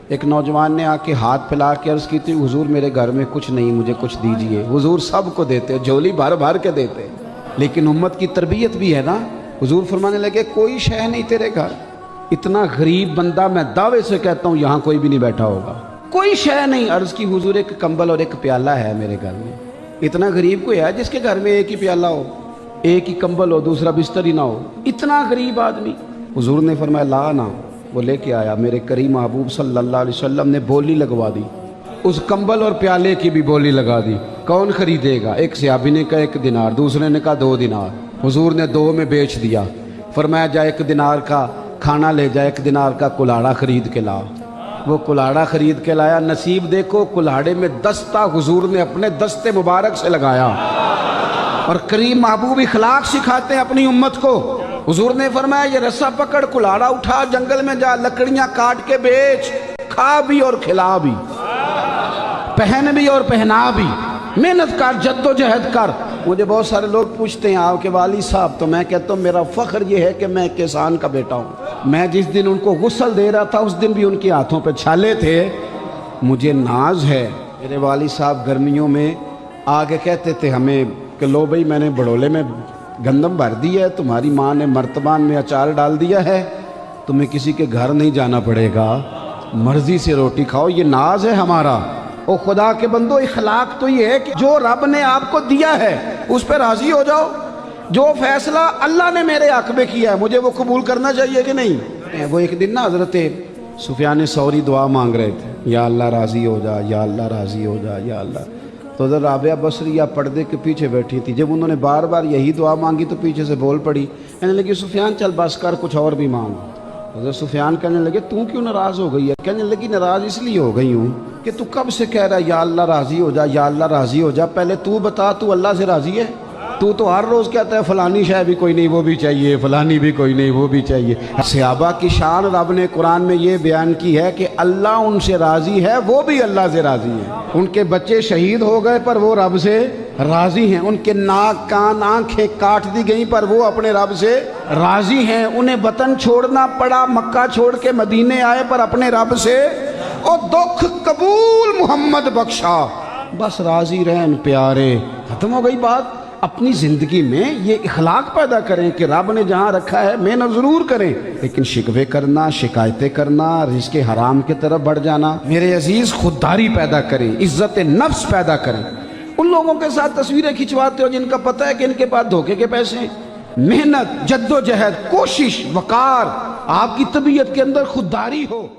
ایک نوجوان نے آ کے ہاتھ پھیلا کے عرض کی تھی حضور میرے گھر میں کچھ نہیں، مجھے کچھ دیجئے۔ حضور سب کو دیتے، جھولی بھر بھر کے دیتے، لیکن امت کی تربیت بھی ہے نا۔ حضور فرمانے لگے کوئی شے نہیں تیرے گھر، اتنا غریب بندہ میں دعوے سے کہتا ہوں یہاں کوئی بھی نہیں بیٹھا ہوگا، کوئی شے نہیں۔ عرض کی حضور ایک کمبل اور ایک پیالہ ہے میرے گھر میں۔ اتنا غریب کوئی ہے جس کے گھر میں ایک ہی پیالہ ہو، ایک ہی کمبل ہو، دوسرا بستر ہی نہ ہو؟ اتنا غریب آدمی۔ حضور نے فرمایا لا نا، وہ لے کے آیا۔ میرے کریم محبوب صلی اللہ علیہ وسلم نے بولی لگوا دی، اس کمبل اور پیالے کی بھی بولی لگا دی۔ کون خریدے گا؟ ایک صحابی نے کہا 1 دینار، دوسرے نے کہا 2 دینار۔ حضور نے 2 میں بیچ دیا۔ فرمایا جا 1 دینار کا کھانا لے جا، 1 دینار کا کلاڑا خرید کے لا۔ وہ کلاڑا خرید کے لایا۔ نصیب دیکھو کلاڑے میں دستہ حضور نے اپنے دستے مبارک سے لگایا۔ اور کریم محبوب اخلاق سکھاتے ہیں اپنی امت کو۔ حضور نے فرمایا یہ رسا پکڑ، کلاڑا اٹھا، جنگل میں جا، لکڑیاں کاٹ کے بیچ، کھا بھی اور کھلا بھی، پہن بھی اور پہنا بھی، محنت کر، جد و جہد کر۔ مجھے بہت سارے لوگ پوچھتے ہیں آپ کے والد صاحب، تو میں کہتا ہوں میرا فخر یہ ہے کہ میں کسان کا بیٹا ہوں۔ میں جس دن ان کو غسل دے رہا تھا اس دن بھی ان کے ہاتھوں پہ چھالے تھے۔ مجھے ناز ہے، میرے والد صاحب گرمیوں میں آگے کہتے تھے ہمیں کہ لو بھائی میں نے بڑولے میں گندم بھر دی ہے، تمہاری ماں نے مرتبان میں اچار ڈال دیا ہے، تمہیں کسی کے گھر نہیں جانا پڑے گا، مرضی سے روٹی کھاؤ۔ یہ ناز ہے ہمارا۔ او خدا کے بندو، اخلاق تو یہ ہے کہ جو رب نے آپ کو دیا ہے اس پہ راضی ہو جاؤ۔ جو فیصلہ اللہ نے میرے حق میں کیا ہے مجھے وہ قبول کرنا چاہیے کہ نہیں؟ وہ ایک دن نا حضرت سفیان ثوری دعا مانگ رہے تھے، یا اللہ راضی ہو جا، یا اللہ راضی ہو جا، یا اللہ۔ تو حضرت رابعہ بصریہ پردے کے پیچھے بیٹھی تھی۔ جب انہوں نے بار بار یہی دعا مانگی تو پیچھے سے بول پڑی، کہنے لگی سفیان چل بس کر، کچھ اور بھی مانگ۔ حضرت سفیان کہنے لگے تو کیوں ناراض ہو گئی ہے؟ کہنے لگی ناراض اس لیے ہو گئی ہوں کہ تو کب سے کہہ رہا ہے یا اللہ راضی ہو جا، یا اللہ راضی ہو جا۔ پہلے تو بتا تو اللہ سے راضی ہے؟ تو ہر روز کہتا ہے فلانی شے بھی کوئی نہیں وہ بھی چاہیے، فلانی بھی کوئی نہیں وہ بھی چاہیے۔ صحابہ کی شان رب نے قرآن میں یہ بیان کی ہے کہ اللہ ان سے راضی ہے، وہ بھی اللہ سے راضی ہیں۔ ان کے بچے شہید ہو گئے پر وہ رب سے راضی ہیں، ان کے ناک کان آنکھیں کاٹ دی گئیں پر وہ اپنے رب سے راضی ہیں۔ انہیں وطن چھوڑنا پڑا، مکہ چھوڑ کے مدینے آئے پر اپنے رب سے اور دکھ قبول محمد بخشا، بس راضی رہن پیارے۔ ختم ہو گئی بات۔ اپنی زندگی میں یہ اخلاق پیدا کریں کہ رب نے جہاں رکھا ہے محنت ضرور کریں، لیکن شکوے کرنا، شکایتیں کرنا، رزق حرام کی طرف بڑھ جانا، میرے عزیز خودداری پیدا کریں، عزت نفس پیدا کریں۔ ان لوگوں کے ساتھ تصویریں کھنچواتے ہو جن کا پتہ ہے کہ ان کے پاس دھوکے کے پیسے ہیں۔ محنت، جد و جہد، کوشش، وقار، آپ کی طبیعت کے اندر خودداری ہو۔